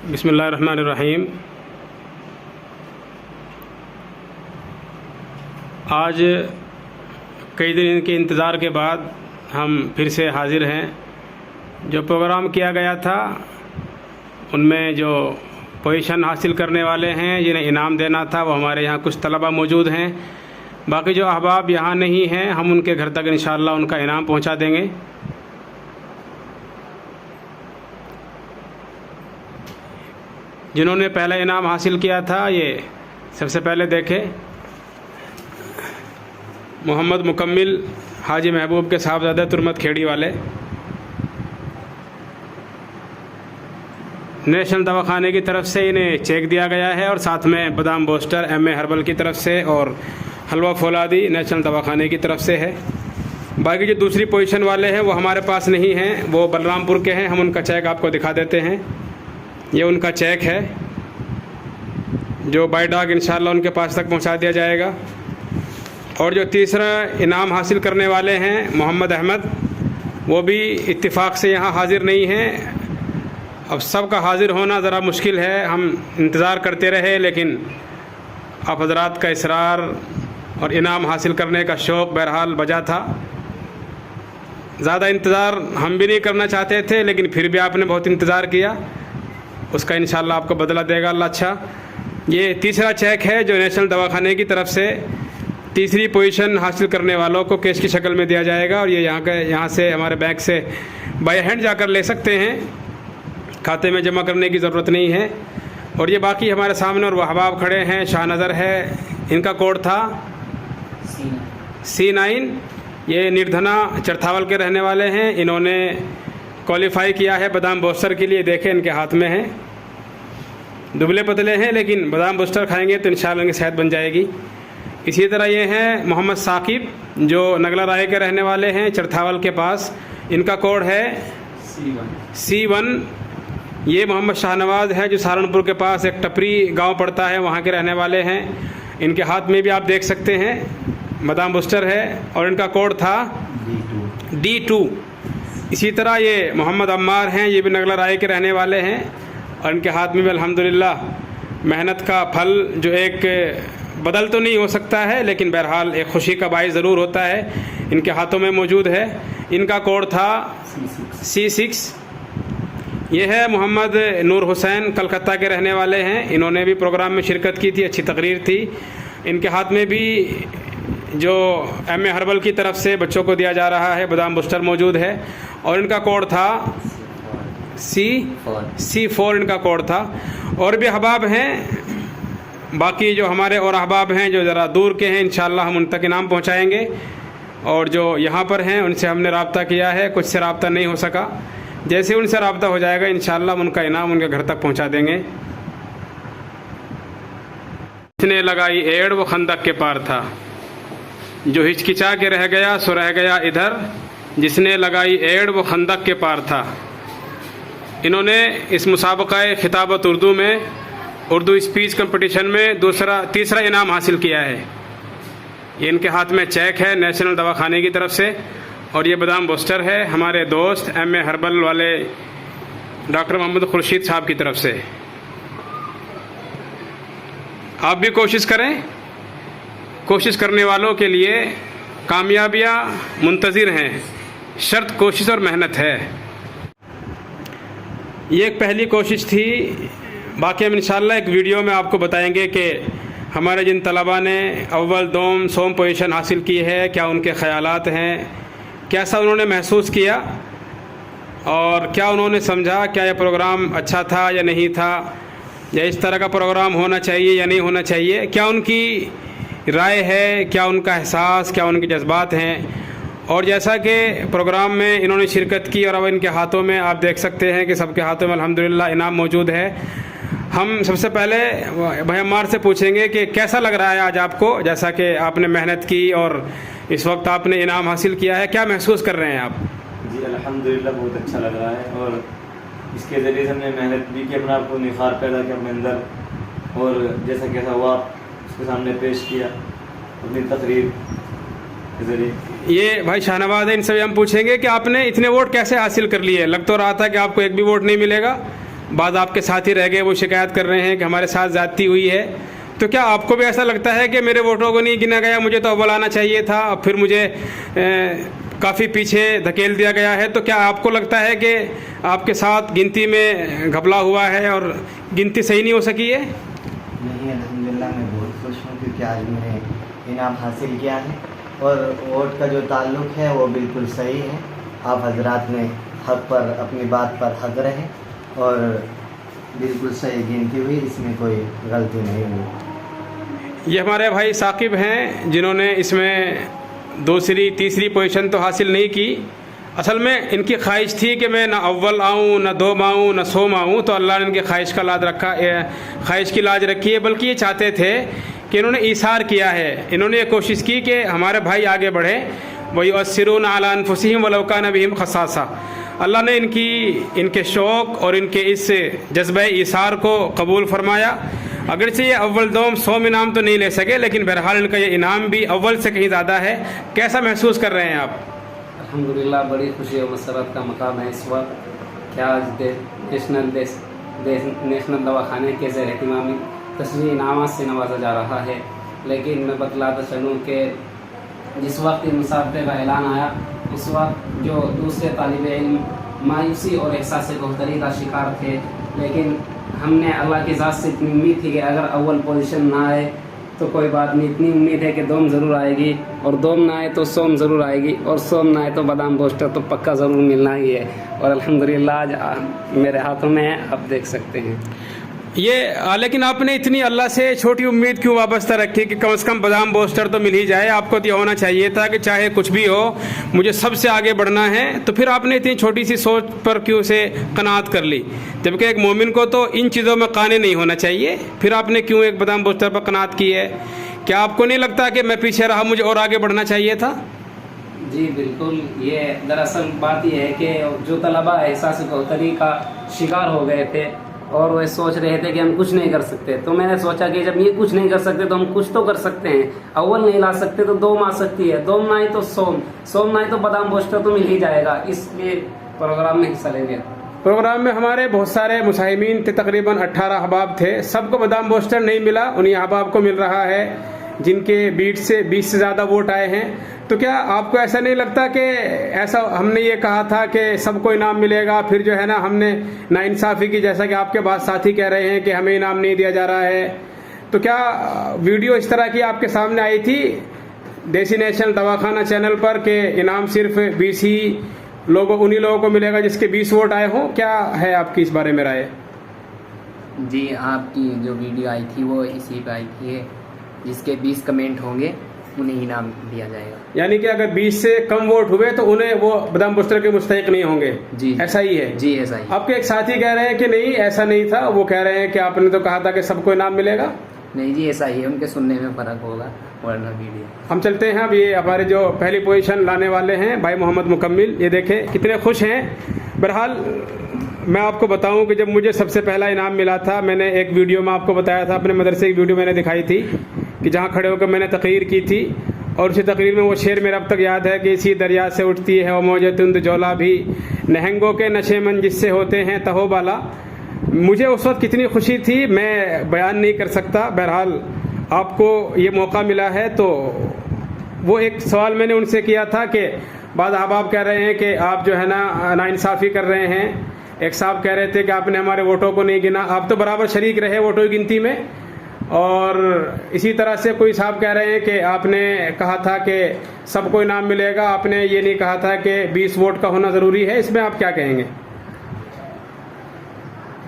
बिस्मिल्लाहिर्रहमानिर्रहीम। आज कई दिन के इंतज़ार के बाद हम फिर से हाज़िर हैं। जो प्रोग्राम किया गया था उनमें जो पोजीशन हासिल करने वाले हैं, जिन्हें इनाम देना था, वो हमारे यहाँ कुछ तलबा मौजूद हैं। बाकी जो अहबाब यहाँ नहीं हैं, हम उनके घर तक इंशाअल्लाह उनका इनाम पहुँचा देंगे। जिन्होंने पहला इनाम हासिल किया था, ये सबसे पहले देखें, मोहम्मद मुकम्मिल हाजी महबूब के साहबजादे तुरमत खेड़ी वाले। नेशनल दवाखाने की तरफ से इन्हें चेक दिया गया है और साथ में बादाम बूस्टर एमए हर्बल की तरफ से और हलवा फौलादी नेशनल दवाखाने की तरफ से है। बाकी जो दूसरी पोजीशन वाले हैं वो हमारे पास नहीं हैं, वो बलरामपुर के हैं। हम उनका चेक आपको दिखा देते हैं। ये उनका चेक है जो बाय डाक इंशाअल्लाह उनके पास तक पहुंचा दिया जाएगा। और जो तीसरा इनाम हासिल करने वाले हैं मोहम्मद अहमद, वो भी इत्तिफाक से यहाँ हाज़िर नहीं हैं। अब सबका हाज़िर होना ज़रा मुश्किल है, हम इंतज़ार करते रहे, लेकिन आप हज़रात का इसरार और इनाम हासिल करने का शौक़ बहरहाल बजा था। ज़्यादा इंतज़ार हम भी नहीं करना चाहते थे, लेकिन फिर भी आपने बहुत इंतज़ार किया, उसका इंशाअल्लाह आपको बदला देगा अल्लाह। अच्छा, ये तीसरा चेक है जो नेशनल दवाखाने की तरफ से तीसरी पोजीशन हासिल करने वालों को कैश की शक्ल में दिया जाएगा। और ये यहाँ से हमारे बैंक से बाय हैंड जाकर ले सकते हैं, खाते में जमा करने की ज़रूरत नहीं है। और ये बाकी हमारे सामने और वहबाब खड़े हैं, शाहनज़र है, इनका कोड था C9। ये निर्धना चरथावल के रहने वाले हैं। इन्होंने क्वालिफाई किया है बादाम बूस्टर के लिए। देखें, इनके हाथ में है, दुबले पतले हैं, लेकिन बादाम बूस्टर खाएंगे तो इंशाअल्लाह इनकी सेहत बन जाएगी। इसी तरह ये हैं मोहम्मद साकिब, जो नगला राय के रहने वाले हैं, चरथावल के पास। इनका कोड है C1। ये मोहम्मद शाहनवाज है जो सहारनपुर के पास एक टपरी गांव पड़ता है, वहाँ के रहने वाले हैं। इनके हाथ में भी आप देख सकते हैं बादाम बूस्टर है और इनका कोड था D2। इसी तरह ये मोहम्मद अम्मार हैं, ये भी नगला राय के रहने वाले हैं और इनके हाथ में भी अल्हम्दुलिल्लाह मेहनत का फल, जो एक बदल तो नहीं हो सकता है, लेकिन बहरहाल एक खुशी का बाइस ज़रूर होता है, इनके हाथों में मौजूद है। इनका कोड था C6। ये है मोहम्मद नूर हुसैन, कलकत्ता के रहने वाले हैं। इन्होंने भी प्रोग्राम में शिरकत की थी, अच्छी तकरीर थी। इनके हाथ में भी जो एमए हर्बल की तरफ से बच्चों को दिया जा रहा है बादाम बूस्टर मौजूद है और इनका कोड था C4 इनका कोड था। और भी अहबाब हैं, बाकी जो हमारे और अहबाब हैं जो ज़रा दूर के हैं, इंशाअल्लाह हम उन तक इनाम पहुंचाएंगे। और जो यहाँ पर हैं उनसे हमने रब्ता किया है, कुछ से रब्ता नहीं हो सका। जैसे उनसे रब्ता हो जाएगा इंशाअल्लाह उनका इनाम उनके घर तक पहुँचा देंगे। जिसने लगाई एड़ वो खंदक के पार था, जो हिचकिचा के रह गया सो रह गया इधर, जिसने लगाई एड़ वो खंदक के पार था। इन्होंने इस मुसाबक़ाए खिताबत उर्दू में उर्दू स्पीच कंपटीशन में तीसरा इनाम हासिल किया है। ये इनके हाथ में चेक है नेशनल दवाखाने की तरफ से और ये बादाम बूस्टर है हमारे दोस्त एमए हर्बल वाले डॉक्टर मोहम्मद खुर्शीद साहब की तरफ से। आप भी कोशिश करें, कोशिश करने वालों के लिए कामयाबियाँ मुंतज़िर हैं, शर्त कोशिश और मेहनत है। ये एक पहली कोशिश थी। बाकी हम इंशाअल्लाह एक वीडियो में आपको बताएंगे कि हमारे जिन तलबा ने अव्वल दोम सोम पोजीशन हासिल की है, क्या उनके ख़यालात हैं, कैसा उन्होंने महसूस किया और क्या उन्होंने समझा, क्या यह प्रोग्राम अच्छा था या नहीं था, या इस तरह का प्रोग्राम होना चाहिए या नहीं होना चाहिए, क्या उनकी राय है, क्या उनका एहसास, क्या उनके जज्बात हैं। और जैसा कि प्रोग्राम में इन्होंने शिरकत की और अब इनके हाथों में आप देख सकते हैं कि सबके हाथों में अल्हम्दुलिल्लाह इनाम मौजूद है। हम सबसे पहले भाई अम्मार से पूछेंगे कि कैसा लग रहा है आज आपको, जैसा कि आपने मेहनत की और इस वक्त आपने इनाम हासिल किया है, क्या महसूस कर रहे हैं आप? जी अल्हम्दुलिल्लाह बहुत अच्छा लग रहा है और इसके ज़रिए से हमने मेहनत भी की, अपने आप को निखार पैदा किया अपने अंदर और जैसा कैसा हुआ उसके सामने पेश किया अपनी तकरीर के ज़रिए। ये भाई शाहनवाज है, इनसे भी हम पूछेंगे कि आपने इतने वोट कैसे हासिल कर लिए। लग तो रहा था कि आपको एक भी वोट नहीं मिलेगा, बाद आपके साथी रह गए, वो शिकायत कर रहे हैं कि हमारे साथ ज़्यादती हुई है। तो क्या आपको भी ऐसा लगता है कि मेरे वोटों को नहीं गिना गया, मुझे तो अव्वल आना चाहिए था, अब फिर मुझे काफ़ी पीछे धकेल दिया गया है? तो क्या आपको लगता है कि आपके साथ गिनती में घपला हुआ है और गिनती सही नहीं हो सकी है? नहीं, अल्हम्दुलिल्लाह मैं बहुत खुश हूँ क्योंकि आज मैंने इनाम हासिल किया है और वोट का जो ताल्लुक़ है वो बिल्कुल सही है। आप हजरात ने हक पर, अपनी बात पर हक रहे और बिल्कुल सही गिनती हुई, इसमें कोई गलती नहीं हुई। ये हमारे भाई साकिब हैं जिन्होंने इसमें दूसरी तीसरी पोजीशन तो हासिल नहीं की। असल में इनकी ख्वाहिश थी कि मैं ना अव्वल आऊँ, ना दो आऊँ, ना सोम आऊँ, तो अल्लाह ने इनकी ख्वाहिश का लाज रखा, ख्वाहिश की लाज रखी है। बल्कि ये चाहते थे कि इन्होंने ईसार किया है, इन्होंने ये कोशिश की कि हमारे भाई आगे बढ़े। वही अस्सिरून अला अनफुसिहिम वलौ कान बिहिम खसासा। अल्लाह ने इनके शौक़ और इनके इस जज्बे ईसार को कबूल फरमाया। अगरचे ये अव्वल दोम 100 इनाम तो नहीं ले सके, लेकिन बहरहाल इनका ये इनाम भी अव्वल से कहीं ज़्यादा है। कैसा महसूस कर रहे हैं आप? अल्हम्दुलिल्लाह, बड़ी खुशी और मसरत का मकाम है इस वक्त। क्या आज नेशनल दवाखाने के ज़ेर एहतिमामी तस्वीर इनामात से नवाजा जा रहा है। लेकिन मैं बतलाता चलूँ कि जिस वक्त इन मुसाफे का ऐलान आया उस वक्त जो दूसरे तालिब इल्म मायूसी और एहसास गौहरी का शिकार थे, लेकिन हमने अल्लाह की ज़ात से इतनी उम्मीद थी कि अगर अव्वल पोजीशन ना आए तो कोई बात नहीं, इतनी उम्मीद है कि दोम ज़रूर आएगी, और दोम ना आए तो सोम ज़रूर आएगी, और सोम ना आए तो बादाम बोस्टर तो पक्का ज़रूर मिलना ही है। और अल्हम्दुलिल्लाह आज मेरे हाथों में है, आप देख सकते हैं ये। लेकिन आपने इतनी अल्लाह से छोटी उम्मीद क्यों वाबस्ता रखी कि कम से कम बादाम बोस्टर तो मिल ही जाए? आपको तो होना चाहिए था कि चाहे कुछ भी हो, मुझे सबसे आगे बढ़ना है। तो फिर आपने इतनी छोटी सी सोच पर क्यों से कनात कर ली, जबकि एक मोमिन को तो इन चीज़ों में काने नहीं होना चाहिए? फिर आपने क्यों एक बादाम बोस्टर पर कनात की है? क्या आपको नहीं लगता कि मैं पीछे रहा, मुझे और आगे बढ़ना चाहिए था? जी बिल्कुल। ये दरअसल बात यह है कि जो तलबा एहसास गौहरी का शिकार हो गए थे और वो सोच रहे थे कि हम कुछ नहीं कर सकते, तो मैंने सोचा कि जब ये कुछ नहीं कर सकते तो हम कुछ तो कर सकते हैं। अव्वल नहीं ला सकते तो दोम आ सकती है, दोम ना आए तो सोम ना आए तो बादाम बोस्टर तो मिल ही जाएगा। इसलिए प्रोग्राम में हिस्सा लेंगे। प्रोग्राम में हमारे बहुत सारे मुसाहिमीन थे, तकरीबन 18 अहबाब थे। सबको बादाम बोस्टर नहीं मिला, उन्हीं अहबाब को मिल रहा है जिनके 20 से ज़्यादा वोट आए हैं। तो क्या आपको ऐसा नहीं लगता कि ऐसा हमने ये कहा था कि सबको इनाम मिलेगा, फिर जो है ना हमने नाइंसाफ़ी की, जैसा कि आपके बाद साथी कह रहे हैं कि हमें इनाम नहीं दिया जा रहा है? तो क्या वीडियो इस तरह की आपके सामने आई थी देसी नेशनल दवाखाना चैनल पर कि इनाम सिर्फ 20 ही लोगों, उन्हीं लोगों को मिलेगा जिसके 20 वोट आए हों? क्या है आपकी इस बारे में राय? जी, आपकी जो वीडियो आई थी वो इसी पे आई थी, जिसके 20 कमेंट होंगे उन्हें इनाम दिया जाएगा। यानी कि अगर 20 से कम वोट हुए तो उन्हें वो बादाम बोस्टर के मुस्तहिक नहीं होंगे? जी, ऐसा ही है? जी ऐसा ही। आपके एक साथी कह रहे हैं कि नहीं ऐसा नहीं था, वो कह रहे हैं कि आपने तो कहा था कि सबको इनाम मिलेगा। नहीं जी, ऐसा ही है, उनके सुनने में फ़र्क होगा वरना वीडियो। हम चलते हैं अब। ये हमारे जो पहली पोजीशन लाने वाले हैं भाई मोहम्मद मुकम्मिल, ये देखें कितने खुश हैं। बहरहाल मैं आपको बताऊं कि जब मुझे सबसे पहला इनाम मिला था, मैंने एक वीडियो में आपको बताया था, अपने मदरसे की वीडियो मैंने दिखाई थी कि जहां खड़े होकर मैंने तकरीर की थी, और उसी तकरीर में वो शेर मेरा अब तक याद है कि इसी दरिया से उठती है वो मौज तुंद जोला भी, नहंगों के नशे मन जिससे होते हैं तहोबाला। मुझे उस वक्त कितनी खुशी थी मैं बयान नहीं कर सकता। बहरहाल आपको ये मौका मिला है। तो वो एक सवाल मैंने उनसे किया था कि बाद अहबाब कह रहे हैं कि आप जो है ना नाइंसाफ़ी कर रहे हैं। एक साहब कह रहे थे कि आपने हमारे वोटों को नहीं गिना, आप तो बराबर शरीक रहे वोटों की गिनती में। और इसी तरह से कोई साहब कह रहे हैं कि आपने कहा था कि सबको इनाम मिलेगा, आपने ये नहीं कहा था कि 20 वोट का होना ज़रूरी है। इसमें आप क्या कहेंगे?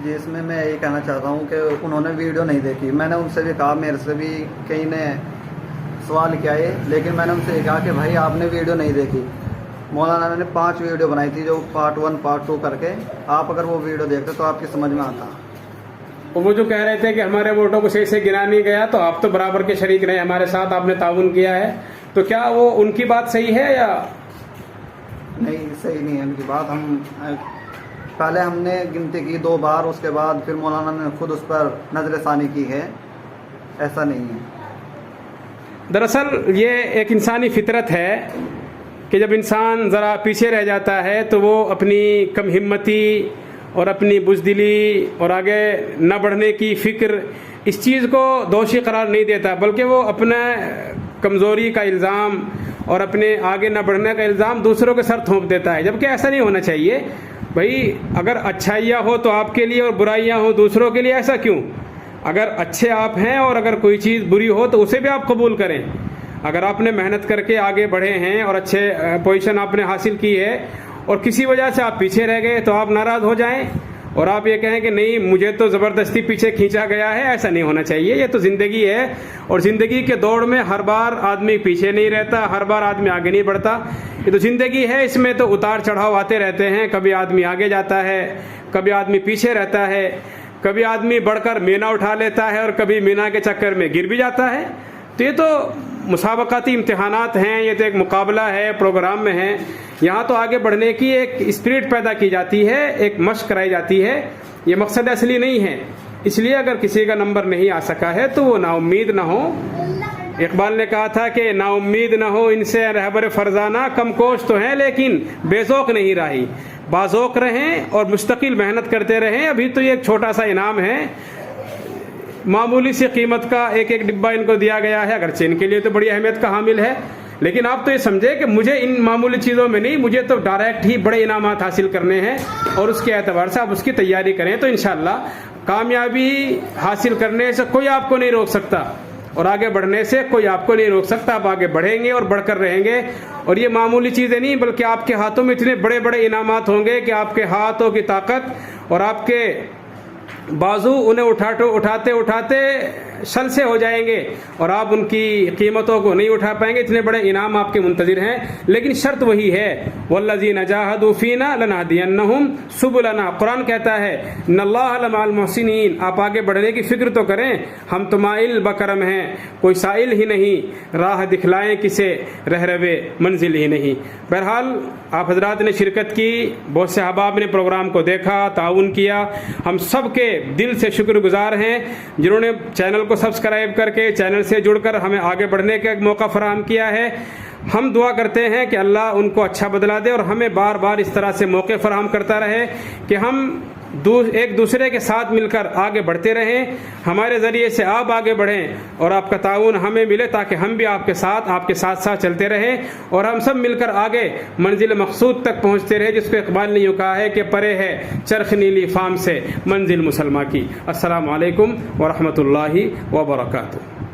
जी, इसमें मैं यही कहना चाहता हूँ कि उन्होंने वीडियो नहीं देखी। मैंने उनसे भी कहा, मेरे से भी कई ने सवाल किया है, लेकिन मैंने उनसे ये कहा कि भाई आपने वीडियो नहीं देखी। मौलाना ने 5 वीडियो बनाई थी, जो पार्ट 1 पार्ट 2 करके, आप अगर वो वीडियो देखते तो आपकी समझ में आता। वो जो कह रहे थे कि हमारे वोटों को सही से गिना नहीं गया, तो आप तो बराबर के शरीक रहे हमारे साथ, आपने ताउन किया है, तो क्या वो उनकी बात सही है या नहीं? सही नहीं है उनकी बात। हम पहले हमने गिनती की 2 बार, उसके बाद फिर मौलाना ने खुद उस पर नजरसानी की है, ऐसा नहीं है। दरअसल ये एक इंसानी फितरत है कि जब इंसान ज़रा पीछे रह जाता है तो वो अपनी कम हिम्मती और अपनी बुज़दिली और आगे न बढ़ने की फ़िक्र, इस चीज़ को दोषी करार नहीं देता, बल्कि वो अपना कमज़ोरी का इल्ज़ाम और अपने आगे न बढ़ने का इल्ज़ाम दूसरों के सर थोप देता है, जबकि ऐसा नहीं होना चाहिए। भाई अगर अच्छाइयाँ हो तो आपके लिए और बुराइयाँ हो दूसरों के लिए, ऐसा क्यों? अगर अच्छे आप हैं और अगर कोई चीज़ बुरी हो तो उसे भी आप कबूल करें। अगर आपने मेहनत करके आगे बढ़े हैं और अच्छे पोजीशन आपने हासिल की है और किसी वजह से आप पीछे रह गए तो आप नाराज़ हो जाएं और आप ये कहें कि नहीं मुझे तो ज़बरदस्ती पीछे खींचा गया है, ऐसा नहीं होना चाहिए। ये तो ज़िंदगी है और ज़िंदगी के दौड़ में हर बार आदमी पीछे नहीं रहता, हर बार आदमी आगे नहीं बढ़ता। ये तो ज़िंदगी है, इसमें तो उतार चढ़ाव आते रहते हैं। कभी आदमी आगे जाता है, कभी आदमी पीछे रहता है, कभी आदमी बढ़कर मीना उठा लेता है और कभी मीना के चक्कर में गिर भी जाता है। तो ये तो मुसाबकाती इम्तिहानात हैं, ये तो एक मुकाबला है, प्रोग्राम में है। यहाँ तो आगे बढ़ने की एक स्पिरिट पैदा की जाती है, एक मशक कराई जाती है, ये मकसद असली नहीं है। इसलिए अगर किसी का नंबर नहीं आ सका है तो वो नाउम्मीद ना हो। इकबाल ने कहा था कि नाउम्मीद ना हो इनसे रहबर फरजाना, कम कोश तो हैं लेकिन बेज़ौक नहीं राही। बाज़ौक रहें और मुस्तकिल मेहनत करते रहें। अभी तो ये एक छोटा सा इनाम है, मामूली सी कीमत का एक एक डिब्बा इनको दिया गया है, अगरचे इनके लिए तो बड़ी अहमियत का हामिल है, लेकिन आप तो ये समझे कि मुझे इन मामूली चीज़ों में नहीं, मुझे तो डायरेक्ट ही बड़े इनामात हासिल करने हैं और उसके एतबार से आप उसकी तैयारी करें तो इंशाअल्लाह कामयाबी हासिल करने से कोई आपको नहीं रोक सकता और आगे बढ़ने से कोई आपको नहीं रोक सकता। आप आगे बढ़ेंगे और बढ़कर रहेंगे और ये मामूली चीज़ें नहीं बल्कि आपके हाथों में इतने बड़े बड़े इनामात होंगे कि आपके हाथों की ताकत और आपके बाजू उन्हें उठाते उठाते सल से हो जाएंगे और आप उनकी कीमतों को नहीं उठा पाएंगे। इतने बड़े इनाम आपके मुंतजिर हैं, लेकिन शर्त वही है, वल्लज़ीना जाहदू फीना लनहदियन्नहुम सुबुलना। कुरान कहता है इन्नल्लाह लमअल मुहसिनीन, आप आगे बढ़ने की फिक्र तो करें, हम तो माइल बकरम हैं, कोई साइल ही नहीं, राह दिखलाएं किसे रहरवे मंजिल ही नहीं। बहरहाल आप हजरात ने शिरकत की, बहुत से अहबाब ने प्रोग्राम को देखा, ताउन किया, हम सब के दिल से शुक्रगुजार हैं जिन्होंने चैनल को सब्सक्राइब करके चैनल से जुड़कर हमें आगे बढ़ने का एक मौका फराहम किया है। हम दुआ करते हैं कि अल्लाह उनको अच्छा बदला दे और हमें बार बार इस तरह से मौके फराहम करता रहे कि हम एक दूसरे के साथ मिलकर आगे बढ़ते रहें, हमारे ज़रिए से आप आगे बढ़ें और आपका ताउन हमें मिले ताकि हम भी आपके साथ साथ चलते रहें और हम सब मिलकर आगे मंजिल मकसूद तक पहुँचते रहे, जिसको इकबाल ने यूँ कहा है कि परे है चरख नीली फाम से मंजिल मुसलमा की। अस्सलामु अलैकुम व रहमतुल्लाहि व बरकातुहू।